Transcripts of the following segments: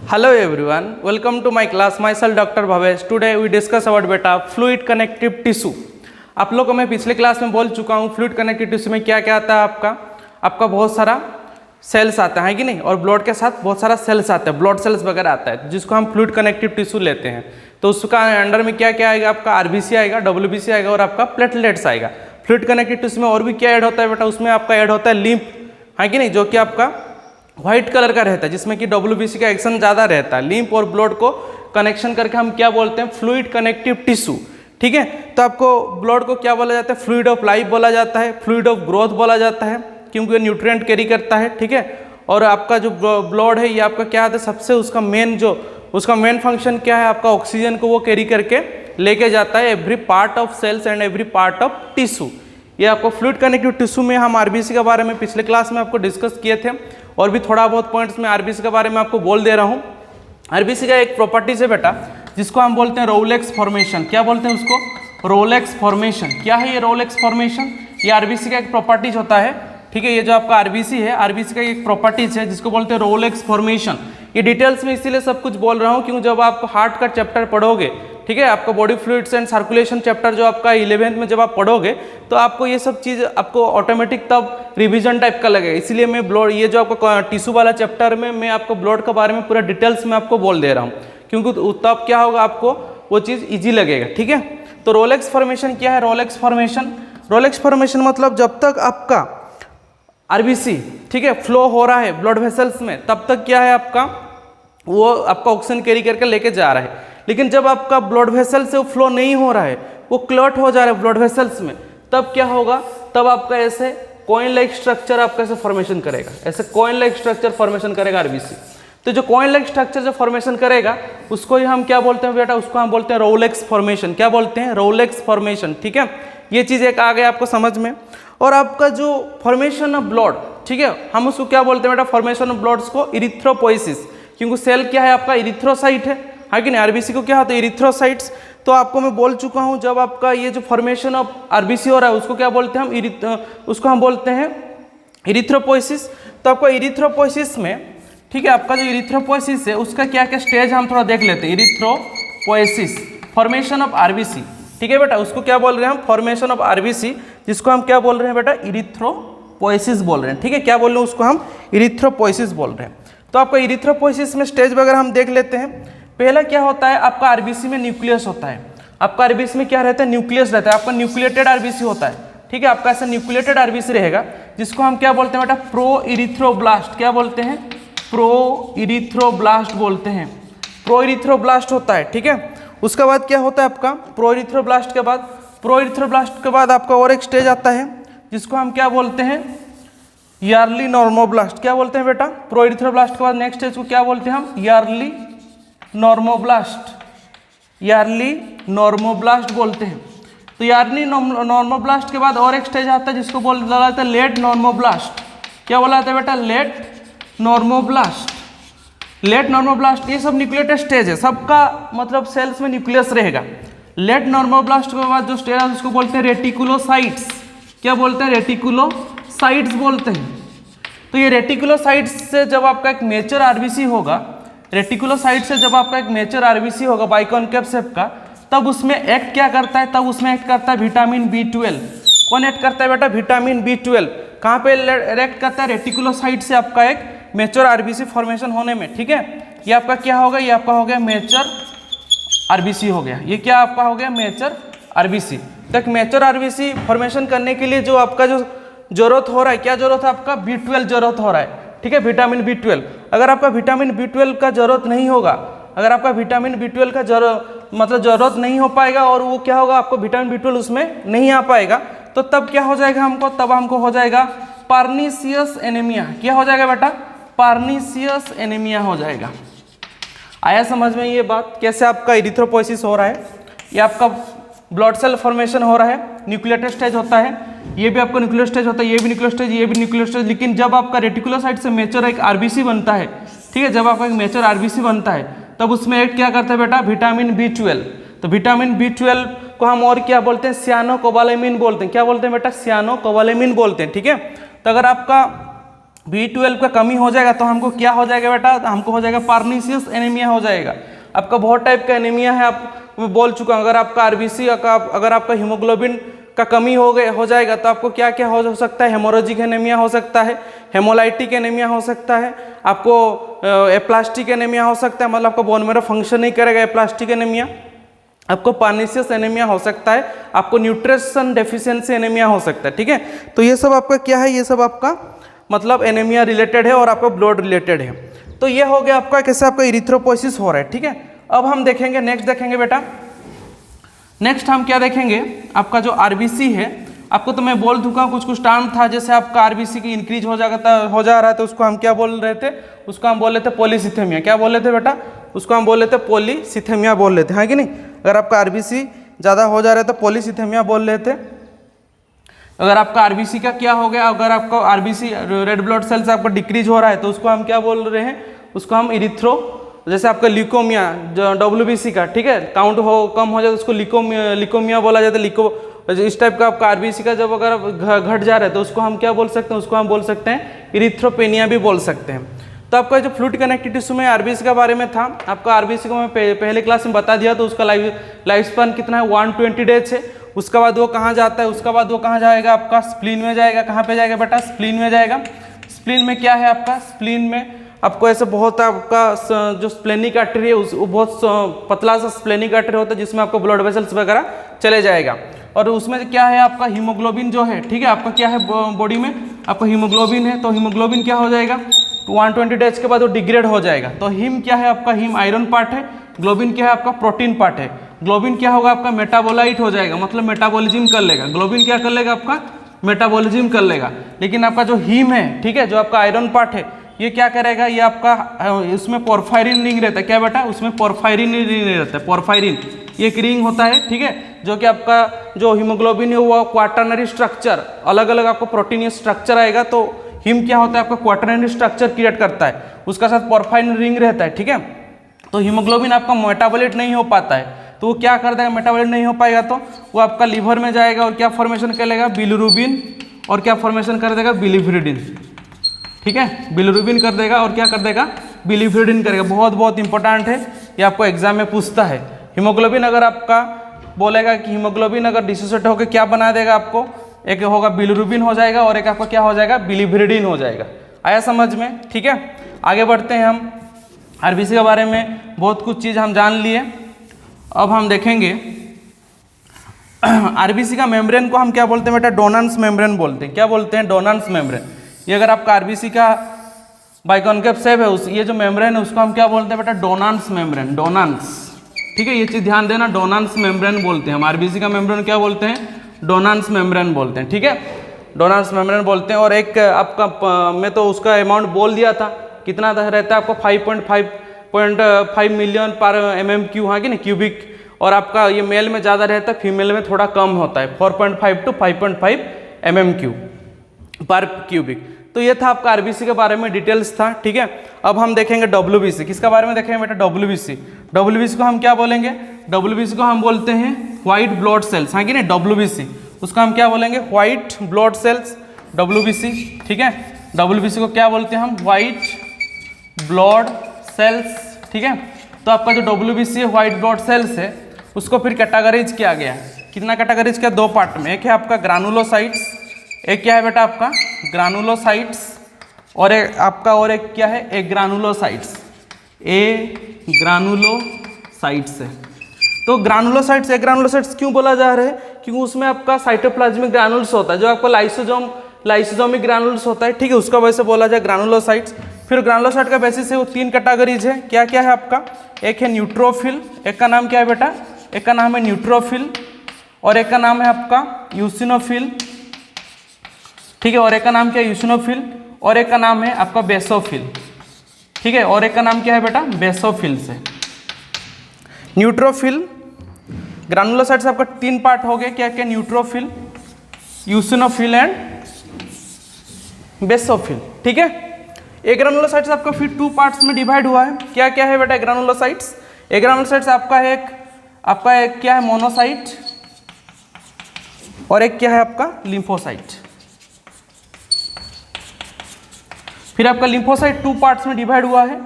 Hello everyone, welcome to my class. Myself Dr. Bhavesh. Today we discuss about बेटा fluid connective tissue. आप लोगों को मैं पिछले क्लास में बोल चुका हूँ फ्लूइड कनेक्टिव टिश्यू में क्या क्या आता है। आपका बहुत सारा सेल्स आता है कि नहीं, और ब्लड के साथ बहुत सारा सेल्स आता है, ब्लड सेल्स वगैरह आता है जिसको हम फ्लूइड कनेक्टिव टिश्यू लेते हैं। तो उसका अंडर में क्या क्या आएगा, आपका आरबीसी आएगा, डब्ल्यूबीसी आएगा और आपका प्लेटलेट्स आएगा। फ्लूइड कनेक्टिव टिश्यू में और भी क्या ऐड होता है बेटा, उसमें आपका ऐड होता है लिम्फ, है कि नहीं, जो कि आपका व्हाइट कलर का रहता है, जिसमें कि डब्ल्यूबीसी का एक्शन ज़्यादा रहता है। लिम्फ और ब्लड को कनेक्शन करके हम क्या बोलते हैं, फ्लूइड कनेक्टिव टिश्यू। ठीक है, तो आपको ब्लड को क्या बोला जाता है, फ्लूइड ऑफ लाइफ बोला जाता है, फ्लूइड ऑफ ग्रोथ बोला जाता है, क्योंकि ये न्यूट्रिएंट कैरी करता है। ठीक है, और आपका जो ब्लड है ये आपका क्या आता है, सबसे उसका मेन फंक्शन क्या है, आपका ऑक्सीजन को वो कैरी करके लेके जाता है every part of cells and every part of tissue. ये आपको फ्लूइड कनेक्टिव टिश्यू में हम आरबीसी के बारे में पिछले क्लास में आपको डिस्कस किए थे, और भी थोड़ा बहुत पॉइंट्स में आरबीसी के बारे में आपको बोल दे रहा हूँ। आरबीसी का एक प्रॉपर्टीज है बेटा जिसको हम बोलते हैं रोलेक्स फॉर्मेशन। क्या बोलते हैं उसको, रोलेक्स फॉर्मेशन। क्या है ये रोलेक्स फॉर्मेशन, ये आरबीसी का एक प्रॉपर्टीज होता है। ठीक है, ये जो आपका आरबीसी है, आरबीसी का एक प्रॉपर्टीज है जिसको बोलते हैं रोलेक्स फॉर्मेशन। ये डिटेल्स में इसीलिए सब कुछ बोल रहा हूँ क्योंकि जब आप हार्ट का चैप्टर पढ़ोगे, ठीक है, आपका body fluids and circulation chapter जो आपका 11th में जब आप पढ़ोगे तो आपको ये सब चीज़ आपको ऑटोमेटिक तब रिवीजन टाइप का लगेगा। इसीलिए मैं ब्लड, ये जो आपका टिश्यू वाला चैप्टर में मैं आपको ब्लड के बारे में पूरा डिटेल्स में आपको बोल दे रहा हूँ, क्योंकि तब क्या होगा, आपको वो चीज़ ईजी लगेगा। ठीक है, तो रोलेक्स फॉर्मेशन क्या है, रोलेक्स फॉर्मेशन मतलब जब तक आपका आरबीसी, ठीक है, फ्लो हो रहा है ब्लड वेसल्स में, तब तक क्या है आपका, वो आपका ऑक्सीजन कैरी करके लेके जा रहा है। लेकिन जब आपका ब्लड वेसल से वो फ्लो नहीं हो रहा है, वो क्लॉट हो जा रहा है ब्लड वेसल्स में, तब क्या होगा, तब आपका ऐसे कॉइन लाइक स्ट्रक्चर आपका ऐसे फॉर्मेशन करेगा, ऐसे कॉइन लाइक स्ट्रक्चर फॉर्मेशन करेगा आरबीसी। तो जो कॉइन लाइक स्ट्रक्चर जो फॉर्मेशन करेगा उसको ही हम क्या बोलते हैं बेटा, उसको हम बोलते हैं रोलेक्स फॉर्मेशन। क्या बोलते हैं, रोलेक्स फॉर्मेशन। ठीक है, ये चीज़ एक आ गया आपको समझ में। और आपका जो फॉर्मेशन ऑफ ब्लड, ठीक है, हम उसको क्या बोलते हैं बेटा, फॉर्मेशन ऑफ ब्लड्स को इरिथ्रोपोइसिस, क्योंकि सेल क्या है आपका, इरिथ्रोसाइट है कि नहीं, आरबीसी को क्या होता है, इरिथ्रोसाइट्स। तो आपको मैं बोल चुका हूं, जब आपका ये जो फॉर्मेशन ऑफ आरबीसी हो रहा है उसको क्या बोलते हैं हम, उसको हम बोलते हैं इरिथ्रोपोइसिस। तो आपको इरिथ्रोपोइसिस में, ठीक है, आपका जो इरिथ्रोपोइसिस है उसका क्या क्या स्टेज हम थोड़ा देख लेते हैं। इरिथ्रोपोइसिस, फॉर्मेशन ऑफ आरबीसी, ठीक है बेटा, उसको क्या बोल रहे हैं हम, फॉर्मेशन ऑफ आरबीसी, जिसको हम क्या बोल रहे हैं बेटा, इरिथ्रोपोइसिस बोल रहे हैं। ठीक है, क्या बोल रहे हैं उसको हम, इरिथ्रोपोइसिस बोल रहे हैं। तो आपका इरिथ्रोपोइसिस में स्टेज वगैरह हम देख लेते हैं। पहला क्या होता है, आपका आरबीसी में न्यूक्लियस होता है। आपका आरबीसी में क्या रहता है, न्यूक्लियस रहता है, आपका न्यूक्लिएटेड आरबीसी होता है। ठीक है, आपका ऐसा न्यूक्लिएटेड आरबीसी रहेगा जिसको हम क्या बोलते हैं बेटा, प्रो इरिथ्रोब्लास्ट। क्या बोलते हैं, प्रो इरिथ्रोब्लास्ट बोलते हैं, प्रो इरिथ्रोब्लास्ट होता है। ठीक है, उसके बाद क्या होता है आपका, प्रो इरिथ्रोब्लास्ट के बाद आपका और एक स्टेज आता है जिसको हम क्या बोलते हैं, यार्ली नॉर्मोब्लास्ट। क्या बोलते हैं बेटा, प्रो इरिथ्रोब्लास्ट के बाद नेक्स्ट स्टेज को क्या बोलते हैं हम, यार्ली नॉर्मोब्लास्ट बोलते हैं। तो यार्ली नॉर्मोब्लास्ट के बाद और एक स्टेज आता है जिसको बोला जाता है लेट नॉर्मोब्लास्ट। क्या बोला जाता है बेटा, लेट नॉर्मोब्लास्ट। ये सब न्यूक्लिएटेड स्टेज है, सबका मतलब सेल्स में न्यूक्लियस रहेगा। लेट नॉर्मोब्लास्ट के बाद जो स्टेज है उसको बोलते हैं रेटिकुलोसाइट्स। क्या बोलते हैं, रेटिकुलोसाइट्स बोलते हैं। तो ये रेटिकुलोसाइट्स से जब आपका एक मेचर आरबीसी होगा, रेटिकुलोसाइट से जब आपका एक मेचर आरबीसी होगा बाइकॉनकेव शेप का, तब उसमें एक्ट क्या करता है, तब उसमें एक्ट करता है विटामिन B12। कौन एक्ट करता है बेटा, विटामिन B12। कहाँ पे एक्ट करता है, रेटिकुलोसाइट से आपका एक मेचर आरबीसी फॉर्मेशन होने में। ठीक है, ये आपका क्या होगा, ये आपका हो गया मेचर आरबीसी हो गया। ये क्या आपका हो गया, मेचर आरबीसी। तो एक मेचर आरबीसी फॉर्मेशन करने के लिए जो आपका जो जरूरत हो रहा है, क्या जरूरत है आपका, B12 जरूरत हो रहा है। ठीक है, विटामिन B12। अगर आपका विटामिन B12 का जरूरत नहीं होगा, अगर आपका विटामिन B12 का जरूरत नहीं हो पाएगा, और वो क्या होगा, आपको विटामिन B12 उसमें नहीं आ पाएगा, तो तब क्या हो जाएगा हमको, तब हमको हो जाएगा पार्नीसियस एनीमिया। क्या हो जाएगा बेटा, पार्नीसियस एनीमिया हो जाएगा। आया समझ में ये बात, कैसे आपका इरिथ्रोपोइसिस हो रहा है, ये आपका ब्लड सेल फॉर्मेशन हो रहा है, न्यूक्लिएटेड स्टेज होता है, ये भी आपका न्यूक्लियर स्टेज होता है, ये भी न्यूक्लियर स्टेज, ये भी न्यूक्लियर स्टेज। लेकिन जब आपका रेटिकुलोसाइट से मेचर एक आरबीसी बनता है, ठीक है, जब आपका एक मेचर आरबीसी बनता है तब उसमें एक्ट क्या करता है बेटा, विटामिन B12। तो विटामिन B12 को हम और क्या बोलते हैं, सियानोकोबालामिन बोलते हैं। क्या बोलते हैं बेटा, सियानोकोबालामिन बोलते हैं। ठीक है, तो अगर आपका B12 का कमी हो जाएगा तो हमको क्या हो जाएगा बेटा, हमको हो जाएगा पर्नीशियस एनीमिया हो जाएगा। आपका बहुत टाइप का एनीमिया है, आप मैं बोल चुका हूँ। अगर आपका आरबीसी का, अगर आपका हीमोग्लोबिन का कमी हो जाएगा तो आपको क्या क्या हो सकता है, हेमोरेजिक एनीमिया हो सकता है, हेमोलाइटिक एनीमिया हो सकता है, आपको एप्लास्टिक एनीमिया हो सकता है, मतलब आपका बोन मैरो फंक्शन नहीं करेगा एप्लास्टिक एनीमिया, आपको पर्नीशियस एनीमिया हो सकता है, आपको न्यूट्रिशन डेफिशिएंसी एनीमिया हो सकता है। ठीक है, तो ये सब आपका क्या है, ये सब आपका मतलब एनीमिया रिलेटेड है और आपका ब्लड रिलेटेड है। तो ये हो गया आपका कैसे आपका इरिथ्रोपोइसिस हो रहा है। ठीक है, अब हम देखेंगे नेक्स्ट, देखेंगे बेटा नेक्स्ट हम क्या देखेंगे, आपका जो आरबीसी है, आपको तो मैं बोल चुका हूँ कुछ कुछ टर्म था, जैसे आपका आरबीसी की इंक्रीज हो जा रहा है तो उसको हम क्या बोल रहे थे, उसको हम बोल रहे थे पॉलीसिथेमिया। क्या बोल रहे थे बेटा, उसको हम बोल रहे थे पॉलीसिथेमिया बोल रहे थे, हाँ कि नहीं। अगर आपका आरबीसी ज़्यादा हो जा रहा है तो पॉलीसिथेमिया बोल रहे थे। अगर आपका आरबीसी का क्या हो गया, अगर आपका आरबीसी रेड ब्लड सेल्स आपका डिक्रीज हो रहा है तो उसको हम क्या बोल रहे हैं, उसको हम इरिथ्रो, जैसे आपका ल्यूकोमिया डब्ल्यूबीसी का, ठीक है, काउंट कम हो जाए तो उसको लिकोमिया बोला जाता है। इस टाइप का आपका आरबीसी का जब अगर घट जा रहा है तो उसको हम क्या बोल सकते हैं, उसको हम बोल सकते हैं इरिथ्रोपेनिया भी बोल सकते हैं। तो आपका जो फ्लूइड कनेक्टिव टिश्यू में आरबीसी के बारे में था, आपका आरबीसी को मैं पहले क्लास में बता दिया, तो उसका लाइफ स्पैन कितना है, 120 डेज है। उसके बाद वो कहाँ जाता है, उसके बाद वो कहाँ जाएगा, आपका स्प्लीन में जाएगा। कहाँ पे जाएगा बेटा, स्प्लीन में जाएगा। स्प्लीन में क्या है आपका, स्प्लीन में आपको ऐसे बहुत आपका जो स्प्लेनिक आर्टरी है वो बहुत पतला सा स्प्लेनिक आर्टरी होता है जिसमें आपको ब्लड वेसल्स वगैरह चले जाएगा। और उसमें क्या है आपका हीमोग्लोबिन जो है, ठीक है, आपका क्या है बॉडी में आपका हीमोग्लोबिन है, तो हीमोग्लोबिन क्या हो जाएगा 120 डेज के बाद वो डिग्रेड हो जाएगा। तो हीम क्या है आपका, हीम आयरन पार्ट है, ग्लोबिन क्या है आपका प्रोटीन पार्ट है। ग्लोबिन क्या होगा आपका मेटाबोलाइट हो जाएगा, मतलब मेटाबॉलिज्म कर लेगा। ग्लोबिन क्या कर लेगा आपका मेटाबॉलिज्म कर लेगा। लेकिन आपका जो हीम है, ठीक है, जो आपका आयरन पार्ट है, ये क्या करेगा, ये आपका इसमें पोरफायरिन रिंग रहता है। क्या बेटा, उसमें पोरफायरिन रिंग रहता है। पोरफायरिन ये एक रिंग होता है, ठीक है, जो कि आपका जो हीमोग्लोबिन है वो क्वाटरनरी स्ट्रक्चर, अलग अलग आपको प्रोटीन स्ट्रक्चर आएगा। तो हीम क्या होता है आपका क्वाटरनरी स्ट्रक्चर क्रिएट करता है, उसका साथ पोरफायरिन रिंग रहता है, ठीक है। तो हीमोग्लोबिन आपका मेटाबोलाइट नहीं हो पाता है, तो वो क्या कर देगा, मेटाबोलाइट नहीं हो पाएगा तो वो आपका लीवर में जाएगा और क्या फॉर्मेशन कर लेगा, बिलिरुबिन, और क्या फॉर्मेशन कर देगा, बिलिफिरिडिन, ठीक है, बिलिरुबिन कर देगा और क्या कर देगा, बिलिफिरिडिन करेगा। बहुत बहुत इंपॉर्टेंट है, ये आपको एग्जाम में पूछता है। हीमोग्लोबिन अगर आपका बोलेगा कि हीमोग्लोबिन अगर डिसोसिएट होकर क्या बना देगा आपको, एक होगा बिलिरुबिन हो जाएगा और एक आपका क्या हो जाएगा, बिलिफिरिडिन हो जाएगा। आया समझ में, ठीक है। आगे बढ़ते हैं हम, आरबीसी के बारे में बहुत कुछ चीज़ हम जान लिए। अब हम देखेंगे आरबीसी का मेम्ब्रेन को हम क्या बोलते हैं बेटा, डोनांस मेम्ब्रेन बोलते हैं। क्या बोलते हैं, डोनांस मेम्ब्रेन। ये अगर आपका आरबीसी का बाइकॉन्केव शेप है, उस ये जो मेम्ब्रेन है उसको हम क्या बोलते हैं बेटा, डोनांस मेम्ब्रेन, डोनांस, ठीक है, ये चीज़ ध्यान देना, डोनांस मेम्ब्रेन बोलते हैं हम। आरबीसी का मेम्ब्रेन क्या बोलते हैं, डोनांस मेम्ब्रेन बोलते हैं, ठीक है, डोनांस मेम्ब्रेन बोलते हैं। और एक आपका मैं तो उसका अमाउंट बोल दिया था, कितना रहता है आपको 5.5 मिलियन पर MM3, हाँ कि नहीं, क्यूबिक। और आपका ये मेल में ज़्यादा रहता है, फीमेल में थोड़ा कम होता है, 4.5 to 5.5 MM3 पर क्यूबिक। तो ये था आपका आरबीसी के बारे में डिटेल्स था, ठीक है। अब हम देखेंगे डब्ल्यूबीसी, किसका बारे में देखेंगे बेटा, डब्ल्यूबीसी। डब्ल्यूबीसी को हम क्या बोलेंगे, डब्ल्यूबीसी को हम बोलते हैं व्हाइट ब्लड सेल्स, हाँ कि नहीं, डब्ल्यूबीसी, उसका हम क्या बोलेंगे, व्हाइट ब्लड सेल्स, डब्ल्यूबीसी, ठीक है। डब्ल्यूबीसी को क्या बोलते हैं हम, व्हाइट ब्लड सेल्स, ठीक है। तो आपका जो डब्ल्यूबीसी है, व्हाइट ब्लड सेल्स है, उसको फिर कैटेगराइज किया गया है। कितना कैटेगराइज किया, 2 पार्ट में। एक है आपका ग्रानुलोसाइट्स, एक क्या है बेटा आपका ग्रानुलोसाइट्स, और एक आपका और एक क्या है, एक ग्रानुलोसाइट्स, ए ग्रानुलोसाइट्स है। तो ग्रानुलोसाइट्स, एक ग्रानुलोसाइट्स क्यों बोला जा रहा है, क्योंकि उसमें आपका साइटोप्लाज्मिक ग्रानुल्स होता है, जो आपका लाइसोजोमिक ग्रानुल्स होता है, ठीक है, उसका वजह से बोला जाए ग्रानुलोसाइट्स। फिर ग्रानुलोसाइट का बेसिस है वो 3 कैटेगरीज है। क्या क्या है आपका, एक है न्यूट्रोफिल, एक का नाम क्या है बेटा, एक का नाम है न्यूट्रोफिल, और एक का नाम है आपका यूसिनोफिल, ठीक है, और एक का नाम क्या है यूसिनोफिल, और एक का नाम है आपका बेसोफिल, ठीक है, और एक का नाम क्या है बेटा, बेसोफिल्स है। न्यूट्रोफिल, ग्रानुलोसाइट्स आपका 3 पार्ट हो गए, क्या क्या, न्यूट्रोफिल, यूसिनोफिल एंड बेसोफिल, ठीक है। एक ग्रानुलोसाइट्स आपका फिर 2 पार्ट्स में डिवाइड हुआ है। क्या क्या है बेटा ग्रानुलोसाइट्स, एक ग्रानुलोसाइट्स आपका एक क्या है, मोनोसाइट, और एक क्या है आपका लिम्फोसाइट। फिर आपका लिम्फोसाइट 2 पार्ट्स में डिवाइड हुआ है,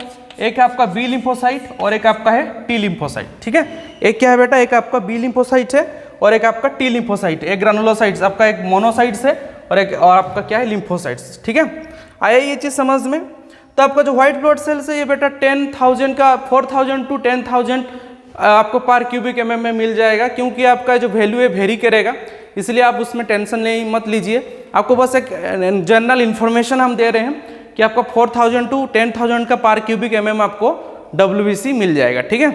एक है आपका बी लिम्फोसाइट और एक आपका है टी लिम्फोसाइट, ठीक है। एक क्या है बेटा, एक आपका बी लिम्फोसाइट है और एक आपका टी लिम्फोसाइट, एक ग्रानुलोसाइट्स, आपका एक मोनोसाइट्स है और एक और आपका क्या है लिम्फोसाइट्स, ठीक है। आया ये चीज़ समझ में। तो आपका जो व्हाइट ब्लड सेल्स है ये बेटा 10,000 का 4,000 टू 10,000 आपको पर क्यूबिक mm में मिल जाएगा, क्योंकि आपका जो वैल्यू है वेरी करेगा, इसलिए आप उसमें टेंशन नहीं मत लीजिए। आपको बस एक जनरल इन्फॉर्मेशन हम दे रहे हैं कि आपका 4,000 टू 10,000 का पर क्यूबिक mm आपको WBC मिल जाएगा, ठीक है।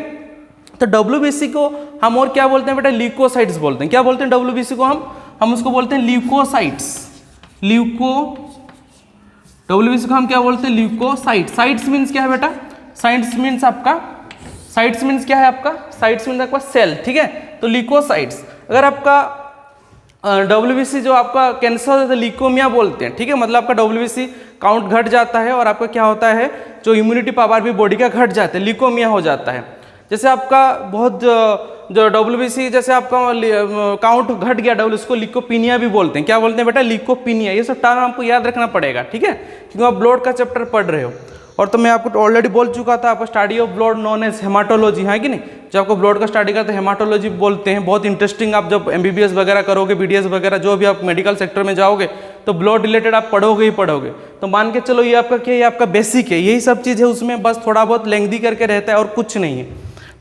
तो WBC को हम और क्या बोलते हैं बेटा, ल्यूकोसाइट्स बोलते हैं। क्या बोलते हैं WBC को हम उसको बोलते हैं ल्यूकोसाइट्स। WBC को हम क्या बोलते हैं, ल्यूकोसाइट। साइट्स मीन्स क्या है बेटा, साइट्स मीन्स आपका, साइट्स मीन्स क्या है आपका, साइट्स मीन्स आपका सेल, ठीक है। तो ल्यूकोसाइट्स, अगर आपका WBC जो आपका कैंसर है तो ल्यूकोमिया बोलते हैं, ठीक है। मतलब आपका WBC काउंट घट जाता है और आपका क्या होता है, जो इम्यूनिटी पावर भी बॉडी का घट जाता है, ल्यूकोमिया हो जाता है। जैसे आपका बहुत जो WBC जैसे आपका काउंट घट गया उसको ल्यूकोपिनिया भी बोलते हैं। क्या बोलते हैं बेटा, ल्यूकोपिनिया। ये सब टर्म आपको याद रखना पड़ेगा, ठीक है, क्योंकि आप ब्लड का चैप्टर पढ़ रहे हो। और तो मैं आपको ऑलरेडी बोल चुका था, आपका study of blood known as haematology है कि नहीं। जब आपको ब्लड का स्टडी करते हैं हेमाटोलॉजी बोलते हैं। बहुत इंटरेस्टिंग, आप जब MBBS वगैरह करोगे, BDS वगैरह जो भी आप मेडिकल सेक्टर में जाओगे तो ब्लड रिलेटेड आप पढ़ोगे ही पढ़ोगे। तो मान के चलो ये आपका क्या है, ये आपका बेसिक है, यही सब चीज़ है उसमें, बस थोड़ा बहुत लेंथी करके रहता है और कुछ नहीं है।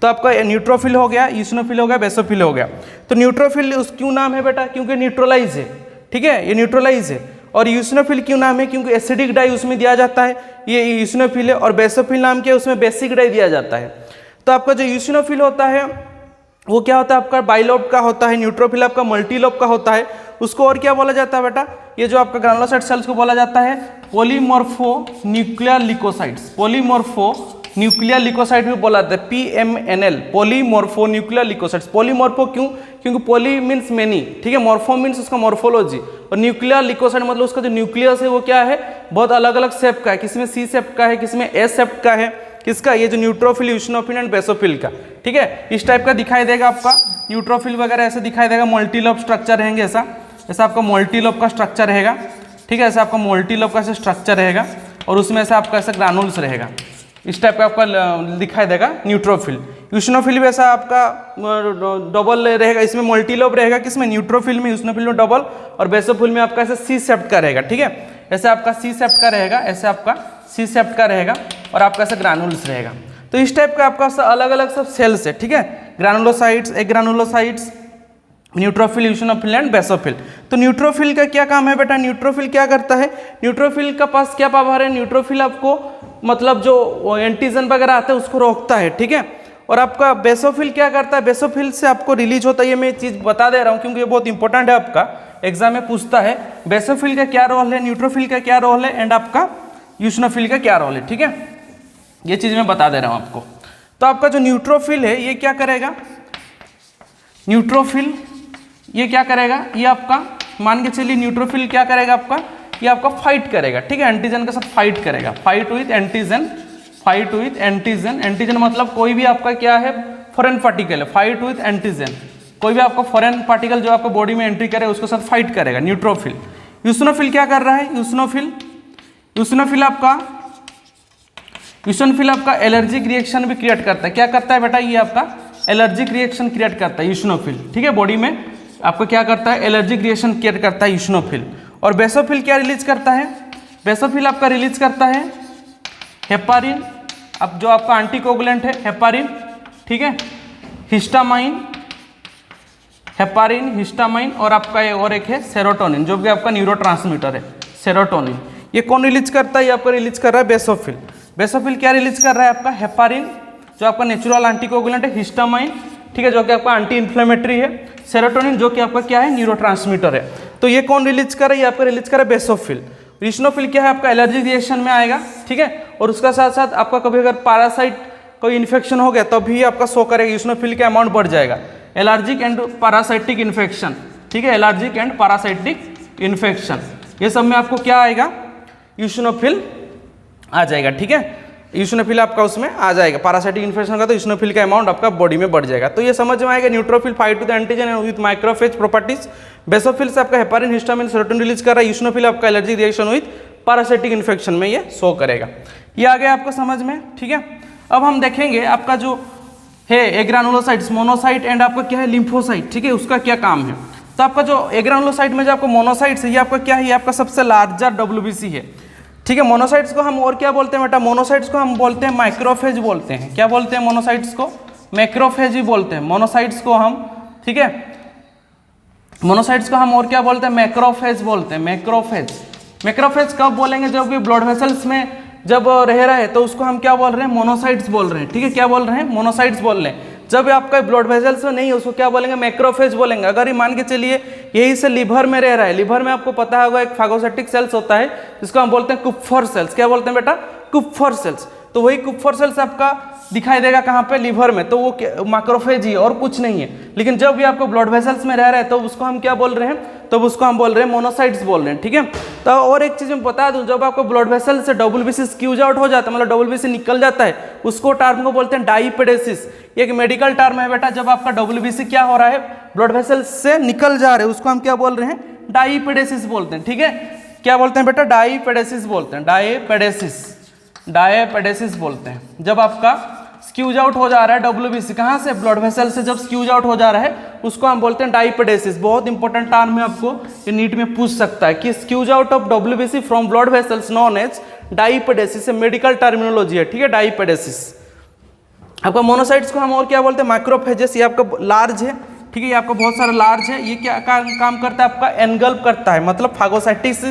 तो आपका न्यूट्रोफिल हो गया, ईसनोफिल हो गया, बेसोफिल हो गया। तो न्यूट्रोफिल उस क्यों नाम है बेटा, क्योंकि न्यूट्रलाइज है, ठीक है, ये न्यूट्रलाइज है। और यूसिनोफिल क्यों नाम है, क्योंकि एसिडिक डाई उसमें दिया जाता है, ये यूसिनोफिल है। और बेसोफिल नाम क्या है, उसमें बेसिक डाई दिया जाता है। तो आपका जो यूसिनोफिल होता है वो क्या होता है, आपका बाइलोब का होता है। न्यूट्रोफिल आपका मल्टीलोब का होता है। उसको और क्या बोला जाता है बेटा, ये जो आपका ग्रानुलोसाइट सेल्स को बोला जाता है polymorphonuclear leucocytes. Polymorphonuclear leucocyte भी बोला जाता है, PMNL, polymorphonuclear leucocytes. Polymorpho क्यों, क्योंकि पॉली मीन्स मेनी, ठीक है, मॉर्फो मीन्स उसका मॉर्फोलॉजी, और न्यूक्लियर लिकोसाइट मतलब उसका जो न्यूक्लियस है वो क्या है, बहुत अलग अलग शेप का है, किसमें C शेप का है, किसमें S शेप का है, किसका, ये जो न्यूट्रोफिल, यूसिनोफिल एंड बेसोफिल का, ठीक है, इस टाइप का दिखाई देगा आपका। न्यूट्रोफिल वगैरह ऐसे दिखाई देगा, मल्टीलोब स्ट्रक्चर रहेंगे, ऐसा आपका मल्टीलोब का स्ट्रक्चर रहेगा, ठीक है, ऐसा आपका मल्टीलोब का स्ट्रक्चर रहेगा और उसमें ऐसा आपका ऐसा ग्रानुल्स रहेगा, इस टाइप का आपका दिखाई देगा न्यूट्रोफिल। यूसिनोफिल भी ऐसा आपका डबल रहेगा, इसमें मल्टीलोब रहेगा, किसमें, न्यूट्रोफिल में, यूसिनोफिल में डबल, और बेसोफिल में आपका ऐसा C शेप्ट का रहेगा, ठीक है, ऐसे आपका C शेप्ट का रहेगा, ऐसे आपका C शेप्ट का रहेगा और आपका ऐसा ग्रानुल्स रहेगा। तो इस टाइप का आपका अलग अलग सब सेल्स है, ठीक है, ग्रानुलोसाइट्स, एक ग्रानुलोसाइट्स, न्यूट्रोफिल, यूसिनोफिल एंड बेसोफिल। तो न्यूट्रोफिल का क्या काम है बेटा, न्यूट्रोफिल क्या करता है, न्यूट्रोफिल का पास क्या पावर है, न्यूट्रोफिल आपको मतलब जो एंटीजन वगैरह आता है उसको रोकता है, ठीक है। और आपका बेसोफिल क्या करता है, बेसोफिल से आपको रिलीज होता है, ये मैं चीज़ बता दे रहा हूँ क्योंकि ये बहुत इंपॉर्टेंट है, आपका एग्जाम में पूछता है बेसोफिल का क्या रोल है, न्यूट्रोफिल का क्या रोल है एंड आपका यूसिनोफिल का क्या रोल है, ठीक है, ये चीज़ मैं बता दे रहा हूँ आपको। तो आपका जो न्यूट्रोफिल है ये क्या करेगा, न्यूट्रोफिल ये क्या करेगा, ये आपका मान के चलिए न्यूट्रोफिल क्या करेगा आपका, ये आपका फाइट करेगा, ठीक है, एंटीजन के साथ फाइट करेगा, fight with antigen, fight with antigen. Antigen मतलब कोई भी आपका क्या है, फॉरेन पार्टिकल है, फाइट विथ एंटीजन, कोई भी आपका फॉरेन पार्टिकल जो आपको बॉडी में एंट्री करे उसके साथ फाइट करेगा, न्यूट्रोफिल। यूसिनोफिल क्या कर रहा है, यूसिनोफिल आपका एलर्जिक रिएक्शन भी क्रिएट करता है। क्या करता है बेटा, ये आपका एलर्जिक रिएक्शन क्रिएट करता है यूसिनोफिल, ठीक है, बॉडी में आपको क्या करता है, एलर्जिक रिएक्शन क्रिएट करता है यूसिनोफिल। और बेसोफिल क्या रिलीज करता है, बेसोफिल आपका रिलीज करता है हेपारिन, अब जो आपका एंटीकोगुलेंट है हेपारिन, ठीक है, हिस्टामाइन, हेपारिन, हिस्टामाइन, और आपका और एक है सेरोटोनिन जो कि आपका न्यूरोट्रांसमीटर है, सेरोटोनिन। ये कौन रिलीज करता है, ये आपका रिलीज कर रहा है बेसोफिल। बेसोफिल क्या रिलीज कर रहा है आपका, हेपारिन जो आपका नेचुरल एंटीकोगुलेंट है, हिस्टामाइन, ठीक है, जो कि आपका एंटी इन्फ्लेमेटरी है, सेरोटोनिन जो कि आपका क्या है, न्यूरोट्रांसमीटर है। तो ये कौन रिलीज कर रहा है, ये आपका रिलीज कर रहा है बेसोफिल। यूसिनोफिल क्या है, आपका एलर्जिक रिएक्शन में आएगा, ठीक है, और उसका साथ साथ आपका कभी अगर पैरासाइट कोई इन्फेक्शन हो गया तब भी आपका शो करेगा, यूसिनोफिल का अमाउंट बढ़ जाएगा। एलर्जिक एंड पैरासाइटिक इन्फेक्शन, ठीक है, एलर्जिक एंड पैरासाइटिक इन्फेक्शन, ये सब में आपको क्या आएगा, यूसिनोफिल आ जाएगा, ठीक है, यूसिनोफिल आपका उसमें आ जाएगा। पैरासाइटिक इन्फेक्शन का तो यूसिनोफिल का अमाउंट आपका बॉडी में बढ़ जाएगा। तो ये समझ में आएगा, neutrophil fight with antigen and with macrophage properties. Basophil से आपका हेपारिन, हिस्टामिन, सेरोटोनिन रिलीज कर रहा है। यूसिनोफिल आपका allergy reaction with parasitic infection में ये शो करेगा। ये आ गया आपको समझ में, ठीक है। अब हम देखेंगे आपका जो है एग्रानुलोसाइट्स, मोनोसाइट एंड आपका क्या है लिम्फोसाइट, ठीक है, उसका क्या काम है। तो आपका जो एग्रानुलोसाइट में जो आपका मोनोसाइट्स है, ये आपका क्या है, ये आपका सबसे लार्जर WBC है, ठीक है। मोनोसाइट्स को हम और क्या बोलते हैं बेटा, मोनोसाइट्स को हम बोलते हैं माइक्रोफेज बोलते हैं। क्या बोलते हैं मोनोसाइट्स को, मैक्रोफेज भी बोलते हैं मोनोसाइट्स को हम, ठीक है। मोनोसाइट्स को हम और क्या बोलते हैं, मैक्रोफेज बोलते हैं, मैक्रोफेज। मैक्रोफेज कब बोलेंगे, जब भी ब्लड वेसल्स में जब रह रहा है तो उसको हम क्या बोल रहे हैं, मोनोसाइट्स बोल रहे हैं, ठीक है। क्या बोल रहे हैं, मोनोसाइट्स बोल रहे हैं। जब आपका ब्लड वेसल्स में नहीं है उसको क्या बोलेंगे, मैक्रोफेज बोलेंगे। अगर ये मान के चलिए यही से लिवर में रह रहा है, लिवर में आपको पता होगा एक फागोसाइटिक सेल्स होता है जिसको हम बोलते हैं कुप्फर सेल्स। क्या बोलते हैं बेटा, कुप्फर सेल्स। तो वही कुप्फर सेल्स आपका दिखाई देगा कहाँ पे, लिवर में, तो वो मैक्रोफेज ही और कुछ नहीं है। लेकिन जब भी आपको ब्लड वेसल्स में रह रहा है तो उसको हम क्या बोल रहे हैं, तो उसको हम बोल रहे हैं मोनोसाइट्स बोल रहे हैं, ठीक है। तो और एक चीज मैं बता दूं, जब आपको ब्लड वेसल से WBC स्क्यूज आउट हो जाता है, मतलब WBC निकल जाता है, उसको टर्म को बोलते हैं डाईपेडेसिस। एक मेडिकल टर्म है बेटा, जब आपका WBC क्या हो रहा है, ब्लड वेसल से निकल जा रहे हैं, उसको हम क्या बोल रहे हैं, डाईपेडेसिस बोलते हैं, ठीक है। क्या बोलते हैं बेटा, डाईपेडेसिस बोलते हैं, डाईपेडेसिस, डाईपेडेसिस बोलते हैं। जब आपका स्क्यूज आउट हो जा रहा है WBC कहाँ से, ब्लड वेसल से जब स्क्यूज आउट हो जा रहा है उसको हम बोलते हैं डाईपेडेसिस। बहुत इंपॉर्टेंट टर्म है, आपको ये नीट में पूछ सकता है कि squeeze out of WBC from blood vessels known as diapedesis, medical terminology है, ठीक है, डाईपेडेसिस। आपका मोनोसाइट्स को हम और क्या बोलते हैं, माइक्रोफेजेस। ये आपका लार्ज है, ठीक है, ये आपका बहुत सारा लार्ज है। ये क्या काम करता है, आपका एनगल्प करता है, मतलब फागोसाइटिस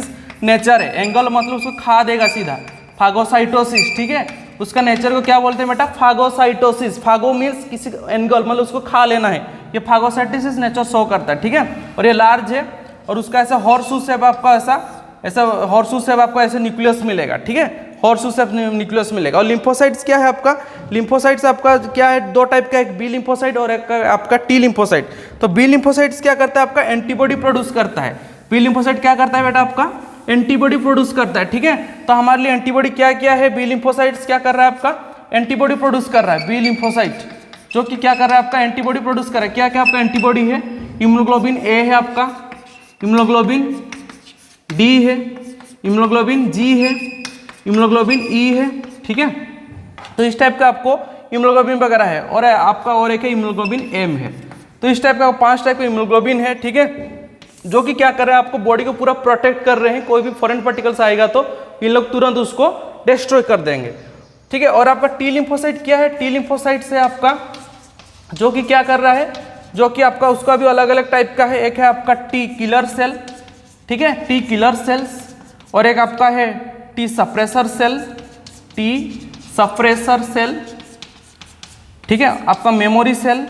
नेचर है। एंगल मतलब उसको खा देगा सीधा, फागोसाइटोसिस, ठीक है। उसका नेचर को क्या बोलते हैं बेटा, फागोसाइटोसिस। फागो मीन्स किसी एनगल, मतलब उसको खा लेना है, ये फागोसाइटोसिस नेचर शो करता है, ठीक है। और ये लार्ज है और उसका ऐसा हॉर्सशू शेप आपका ऐसा हॉर्सशू शेप आपको ऐसे न्यूक्लियस मिलेगा, ठीक है, हॉर्सशू शेप न्यूक्लियस मिलेगा। और लिम्फोसाइट्स क्या है आपका, लिम्फोसाइट्स आपका क्या है, दो टाइप का, एक बी लिम्फोसाइट और एक आपका टी लिम्फोसाइट। तो बी लिम्फोसाइट्स क्या करता है, आपका एंटीबॉडी प्रोड्यूस करता है। बी लिम्फोसाइट क्या करता है बेटा, आपका एंटीबॉडी प्रोड्यूस करता है, ठीक है। तो हमारे लिए एंटीबॉडी क्या क्या है, बी लिम्फोसाइट्स क्या कर रहा है, आपका एंटीबॉडी प्रोड्यूस कर रहा है। बी लिम्फोसाइट जो कि क्या कर रहा है, आपका एंटीबॉडी प्रोड्यूस कर रहा है। क्या क्या आपका एंटीबॉडी है, इम्यूनोग्लोबिन ए है आपका, इम्यूनोग्लोबिन डी है, इम्यूनोग्लोबिन जी है, इम्यूनोग्लोबिन ई है, ठीक है। तो इस टाइप का आपको इम्यूनोग्लोबिन वगैरह है। और आपका और एक है इम्यूनोग्लोबिन एम है। तो इस टाइप का 5 टाइप का इम्यूनोग्लोबिन है, ठीक है, जो कि क्या कर रहे हैं, आपको बॉडी को पूरा प्रोटेक्ट कर रहे हैं। कोई भी फॉरेन पार्टिकल्स आएगा तो इन लोग तुरंत उसको डिस्ट्रॉय कर देंगे, ठीक है। और आपका टी लिम्फोसाइट क्या है, टी लिम्फोसाइट से आपका जो कि क्या कर रहा है, जो कि आपका उसका भी अलग अलग टाइप का है। एक है आपका टी किलर सेल, ठीक है, टी किलर सेल्स, और एक आपका है T suppressor cell, T suppressor cell, ठीक है, आपका मेमोरी सेल,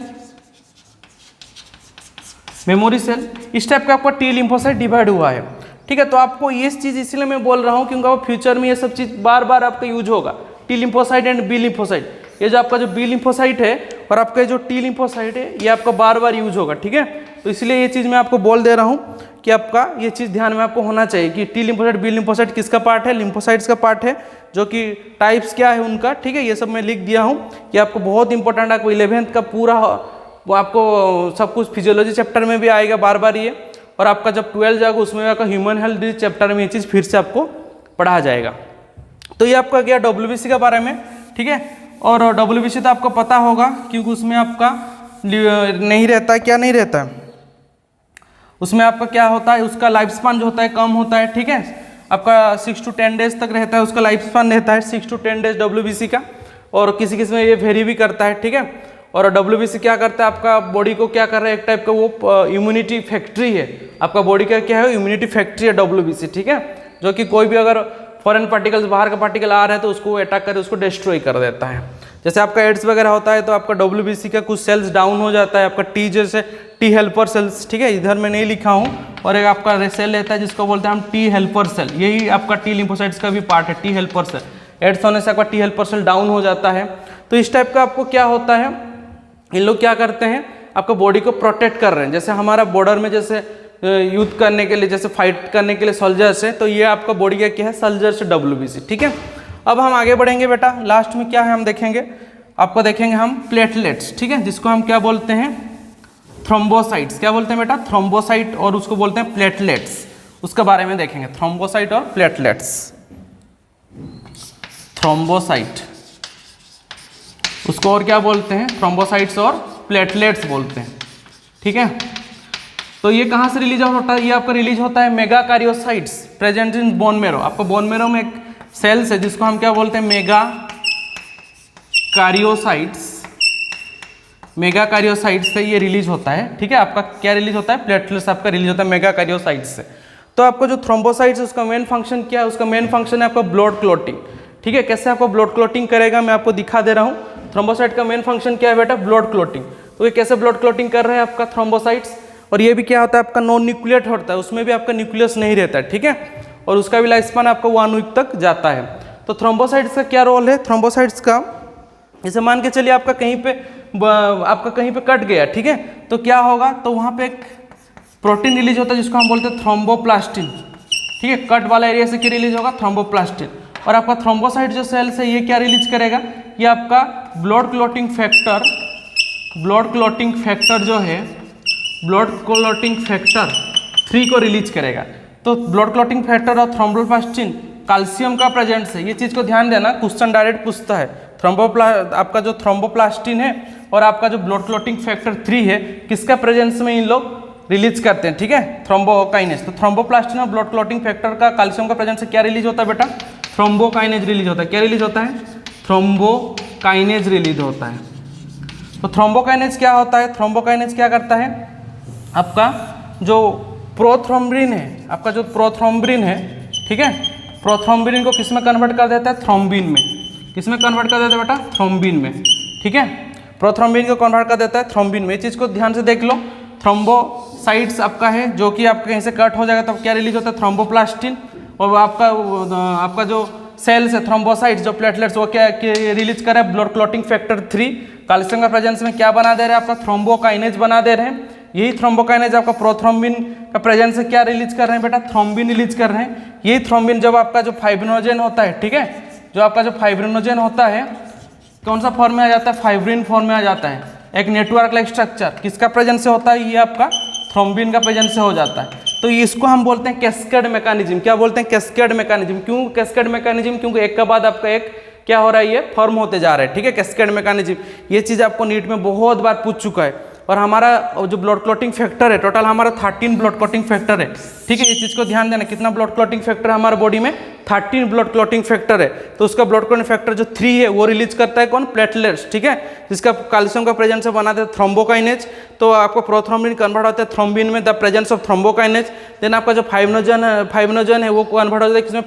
मेमोरी सेल। इस टाइप का आपका टी लिम्फोसाइट डिवाइड हुआ है, ठीक है। तो आपको ये चीज़ इसलिए मैं बोल रहा हूँ क्योंकि वो फ्यूचर में ये सब चीज़ बार बार आपका यूज होगा, T lymphocyte and B lymphocyte. ये जो आपका जो बी लिम्फोसाइट है और आपका जो टी लिम्फोसाइट है ये आपका बार बार यूज होगा, ठीक है। तो इसलिए ये चीज़ मैं आपको बोल दे रहा हूँ कि आपका ये चीज़ ध्यान में आपको होना चाहिए कि टी लिम्फोसाइट बी लिम्फोसाइट किसका पार्ट है, लिम्फोसाइट्स का पार्ट है, जो कि टाइप्स क्या है उनका, ठीक है। ये सब मैं लिख दिया हूँ कि आपको बहुत इंपॉर्टेंट, आपको 11th का पूरा वो आपको सब कुछ फिजियोलॉजी चैप्टर में भी आएगा बार बार ये, और आपका जब 12 जाएगा उसमें आपका ह्यूमन हेल्थ डिजीज चैप्टर में ये चीज़ फिर से आपको पढ़ा जाएगा। तो ये आपका गया WBC के बारे में, ठीक है। और WBC तो आपको पता होगा क्योंकि उसमें आपका नहीं रहता है, क्या नहीं रहता है उसमें, आपका क्या होता है, उसका लाइफ स्पान जो होता है कम होता है, ठीक है। आपका 6 to 10 डेज तक रहता है, उसका लाइफ स्पान रहता है 6 to 10 डेज WBC का, और किसी किसी में ये वेरी भी करता है, ठीक है। और WBC क्या करता है, आपका बॉडी को क्या कर रहा है, एक टाइप का वो इम्यूनिटी फैक्ट्री है, आपका बॉडी का क्या है, इम्यूनिटी फैक्ट्री है WBC, ठीक है। जो कि कोई भी अगर फॉरेन पार्टिकल्स, बाहर का पार्टिकल आ रहा है तो उसको अटैक कर उसको डिस्ट्रॉय कर देता है। जैसे आपका एड्स वगैरह होता है तो आपका WBC का कुछ सेल्स डाउन हो जाता है, आपका टी जैसे टी हेल्पर सेल्स, ठीक है, इधर मैं नहीं लिखा हूँ। और एक आपका सेल रहता है जिसको बोलते हैं हम टी हेल्पर सेल, यही आपका टी लिम्फोसाइट्स का भी पार्ट है, टी हेल्पर सेल। एड्स होने से आपका टी हेल्पर सेल डाउन हो जाता है। तो इस टाइप का आपको क्या होता है, इन लोग क्या करते हैं, आपका बॉडी को प्रोटेक्ट कर रहे हैं। जैसे हमारा बॉर्डर में जैसे युद्ध करने के लिए, जैसे फाइट करने के लिए सोल्जर्स है, तो ये आपका बॉडी का क्या है, सोल्जर्स WBC, ठीक है। अब हम आगे बढ़ेंगे बेटा, लास्ट में क्या है हम देखेंगे, आपको देखेंगे हम प्लेटलेट्स, ठीक है, जिसको हम क्या बोलते हैं, थ्रोम्बोसाइट्स। क्या बोलते हैं बेटा, थ्रोम्बोसाइट, और उसको बोलते हैं प्लेटलेट्स। उसके बारे में देखेंगे, थ्रोम्बोसाइट और प्लेटलेट्स। थ्रोम्बोसाइट, उसको और क्या बोलते हैं, थ्रोम्बोसाइट्स और प्लेटलेट्स बोलते हैं, ठीक है। तो ये कहाँ से रिलीज होता है, ये आपका रिलीज होता है megakaryocytes present in bone marrow. आपको बोन मेरो में एक सेल्स है जिसको हम क्या बोलते हैं, मेगाकारियोसाइट्स, मेगाकारियोसाइट्स से ये रिलीज होता है, ठीक है। आपका क्या रिलीज होता है, प्लेटलेट्स आपका रिलीज होता है मेगाकारियोसाइट्स से। तो आपको जो थ्रोम्बोसाइट्स उसका मेन फंक्शन क्या है, उसका मेन फंक्शन है आपका ब्लड क्लॉटिंग, ठीक है। कैसे आपको ब्लड क्लॉटिंग करेगा मैं आपको दिखा दे रहा हूँ। थ्रोम्बोसाइट का मेन फंक्शन क्या है बेटा, ब्लड क्लॉटिंग। तो ये कैसे ब्लड क्लॉटिंग कर रहे हैं आपका थ्रोम्बोसाइट्स, और ये भी क्या होता है आपका नॉन न्यूक्लिएट होता है, उसमें भी आपका न्यूक्लियस नहीं रहता है, ठीक है। और उसका भी लाइफ स्पान आपका 1 वीक तक जाता है। तो थ्रोम्बोसाइट्स का क्या रोल है, थ्रोम्बोसाइट्स का जैसे मान के चलिए आपका कहीं पे कट गया, ठीक है, तो क्या होगा, तो वहाँ पे एक प्रोटीन रिलीज होता है जिसको हम बोलते हैं थ्रोम्बोप्लास्टिन, ठीक है। कट वाला एरिया से क्या रिलीज होगा, थ्रोम्बोप्लास्टिन। और आपका थ्रोम्बोसाइट जो सेल्स है ये क्या रिलीज करेगा, ये आपका ब्लड क्लॉटिंग फैक्टर जो है, ब्लड क्लॉटिंग फैक्टर 3 को रिलीज करेगा। तो ब्लड क्लॉटिंग फैक्टर और थ्रोम्बोप्लास्टिन कैल्शियम का प्रेजेंस है, ये चीज़ को ध्यान देना, क्वेश्चन डायरेक्ट पूछता है। आपका जो थ्रोम्बोप्लास्टिन है और आपका जो ब्लड क्लॉटिंग फैक्टर 3 है, किसका प्रेजेंस में इन लोग रिलीज करते हैं, ठीक है, थ्रोम्बोकाइनेज। तो थ्रोम्बोप्लास्टिन और ब्लड क्लॉटिंग फैक्टर का कैल्शियम का प्रेजेंस से क्या रिलीज होता है बेटा, थ्रोम्बोकाइनेज रिलीज होता है। क्या रिलीज होता है, थ्रोम्बोकाइनेज रिलीज होता है। तो थ्रोम्बोकाइनेज क्या होता है, थ्रोम्बोकाइनेज क्या करता है, आपका जो प्रोथ्रोम्बिन है, आपका जो प्रोथ्रोम्बिन है, ठीक है, प्रोथ्रोम्बिन को किस में कन्वर्ट कर देता है, थ्रोम्बिन में। किस में कन्वर्ट कर देता है बेटा, थ्रोम्बिन में, ठीक है। प्रोथ्रोम्बिन को कन्वर्ट कर देता है थ्रोम्बिन में। ये चीज़ को ध्यान से देख लो। थ्रोम्बोसाइट्स आपका है जो कि आपका कहीं से कट हो जाएगा तो क्या रिलीज होता है, थ्रोम्बोप्लास्टिन। और आपका जो सेल्स है थ्रोम्बोसाइट्स जो प्लेटलेट्स, वो क्या रिलीज कर रहे हैं, ब्लड क्लॉटिंग फैक्टर 3 कैल्शियम का प्रेजेंस में क्या बना दे रहे हैं, आपका थ्रोम्बोकाइनेज बना दे रहे हैं। यही थ्रोम्बोकाइनेज आपका प्रोथ्रोम्बिन का प्रेजेंस से क्या रिलीज कर रहे हैं बेटा, थ्रोम्बिन रिलीज कर रहे हैं। यही थ्रोम्बिन जब आपका जो फाइब्रिनोजेन होता है, ठीक है, जो आपका जो फाइब्रिनोजेन होता है कौन सा फॉर्म में आ जाता है, फाइब्रिन फॉर्म में आ जाता है। एक नेटवर्क लाइक स्ट्रक्चर किसका प्रेजेंस से होता है, ये आपका थ्रोम्बिन का प्रेजेंस से हो जाता है। तो इसको हम बोलते हैं कैस्केड मैकेनिज्म। क्या बोलते हैं, कैस्केड मैकेनिज्म। क्यों कैस्केड मैकेनिज्म, क्योंकि एक के बाद आपका एक क्या हो रहा है, ये फॉर्म होते जा रहा है, ठीक है, कैस्केड मैकेनिज्म। ये चीज़ आपको नीट में बहुत बार पूछ चुका है। और हमारा जो ब्लड क्लॉटिंग फैक्टर है, टोटल हमारा 13 ब्लड क्लॉटिंग फैक्टर है, ठीक है। ये चीज़ को ध्यान देना, कितना ब्लड क्लॉटिंग फैक्टर है हमारे बॉडी में, 13 ब्लड क्लॉटिंग फैक्टर है। तो उसका ब्लड क्लॉटिंग फैक्टर जो 3 है वो रिलीज करता है कौन, प्लेटलेट्स, ठीक है, जिसका कैल्शियम का प्रेजेंस से बनाते हैं थ्रोम्बोकाइनेज। तो आपको प्रोथ्रोम्बिन कन्वर्ट होता है थ्रोम्बिन में, the presence of thrombokinase. Then आपका जो फाइब्रिनोजन है वो कन्वर्ट होता है किसमें,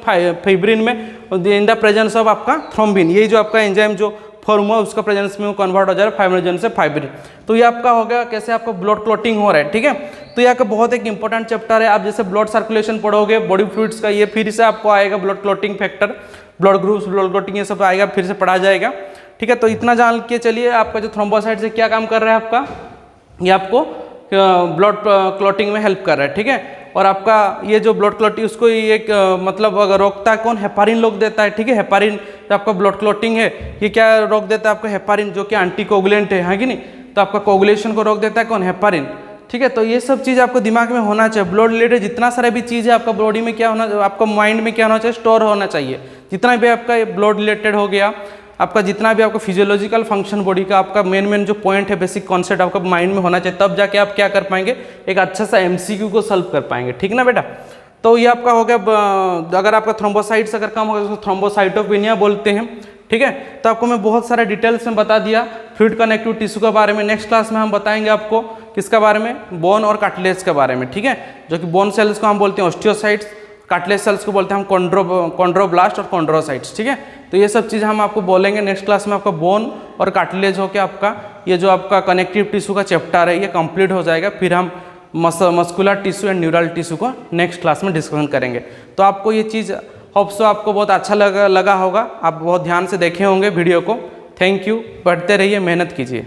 फाइब्रिन में, इन द प्रेजेंस ऑफ आपका थ्रोम्बिन। यही जो आपका एंजाइम जो फॉर्म हुआ उसका प्रेजेंस में वो कन्वर्ट हो जा रहा है फाइब्रिनोजन से फाइब्रिन। तो ये आपका हो गया कैसे आपका ब्लड क्लॉटिंग हो रहा है, ठीक है। तो ये आपका बहुत एक इंपॉर्टेंट चैप्टर है। आप जैसे ब्लड सर्कुलेशन पढ़ोगे, बॉडी फ्लूइड्स का, ये फिर से आपको आएगा blood clotting factor, blood groups, blood clotting, ये सब आएगा, फिर से पढ़ा जाएगा, ठीक है। तो इतना जान के चलिए आपका जो थ्रोम्बोसाइट से क्या काम कर रहा है आपका, ये आपको ब्लड क्लॉटिंग में हेल्प कर रहा है, ठीक है। और आपका ये जो ब्लड क्लॉटिंग उसको एक मतलब अगर रोकता है कौन, हेपारिन रोक देता है, ठीक है। हेपारिन जो आपका ब्लड क्लॉटिंग है ये क्या रोक देता है आपका, हेपारिन, जो कि एंटीकोगुलेंट है कि नहीं। तो आपका कोगुलेशन को रोक देता है कौन, हेपारिन, ठीक है। तो ये सब चीज़ आपको दिमाग में होना चाहिए। ब्लड रिलेटेड जितना सारा भी चीज़ है आपका बॉडी में क्या होना, आपका माइंड में क्या होना चाहिए, स्टोर होना चाहिए। जितना भी आपका ब्लड रिलेटेड हो गया, आपका जितना भी आपका फिजियोलॉजिकल फंक्शन बॉडी का, आपका मेन जो पॉइंट है, बेसिक कॉन्सेप्ट आपका माइंड में होना चाहिए, तब जाके आप क्या कर पाएंगे, एक अच्छा सा MCQ को सॉल्व कर पाएंगे, ठीक ना बेटा। तो ये आपका हो गया, अगर आपका थ्रोम्बोसाइट्स अगर कम होगा तो थ्रोम्बोसाइटोपेनिया बोलते हैं, ठीक है। तो आपको मैं बहुत सारे डिटेल्स में बता दिया फ्लूइड कनेक्टिव टिश्यू के बारे में। नेक्स्ट क्लास में हम बताएंगे आपको किसके बारे में, बोन और कार्टिलेज के बारे में, ठीक है। जो कि बोन सेल्स को हम बोलते हैं ऑस्टियोसाइट्स, कार्टिलेज सेल्स को बोलते हैं हम कॉन्ड्रोब्लास्ट और कॉन्ड्रोसाइट्स, ठीक है। तो ये सब चीज़ हम आपको बोलेंगे नेक्स्ट क्लास में। आपका बोन और कार्टिलेज हो के आपका ये जो आपका कनेक्टिव टिश्यू का चैप्टर है ये कंप्लीट हो जाएगा। फिर हम muscular tissue and neural tissue को नेक्स्ट क्लास में डिस्कशन करेंगे। तो आपको ये चीज़ होप सो आपको बहुत अच्छा लगा होगा, आप बहुत ध्यान से देखे होंगे वीडियो को। थैंक यू, पढ़ते रहिए, मेहनत कीजिए।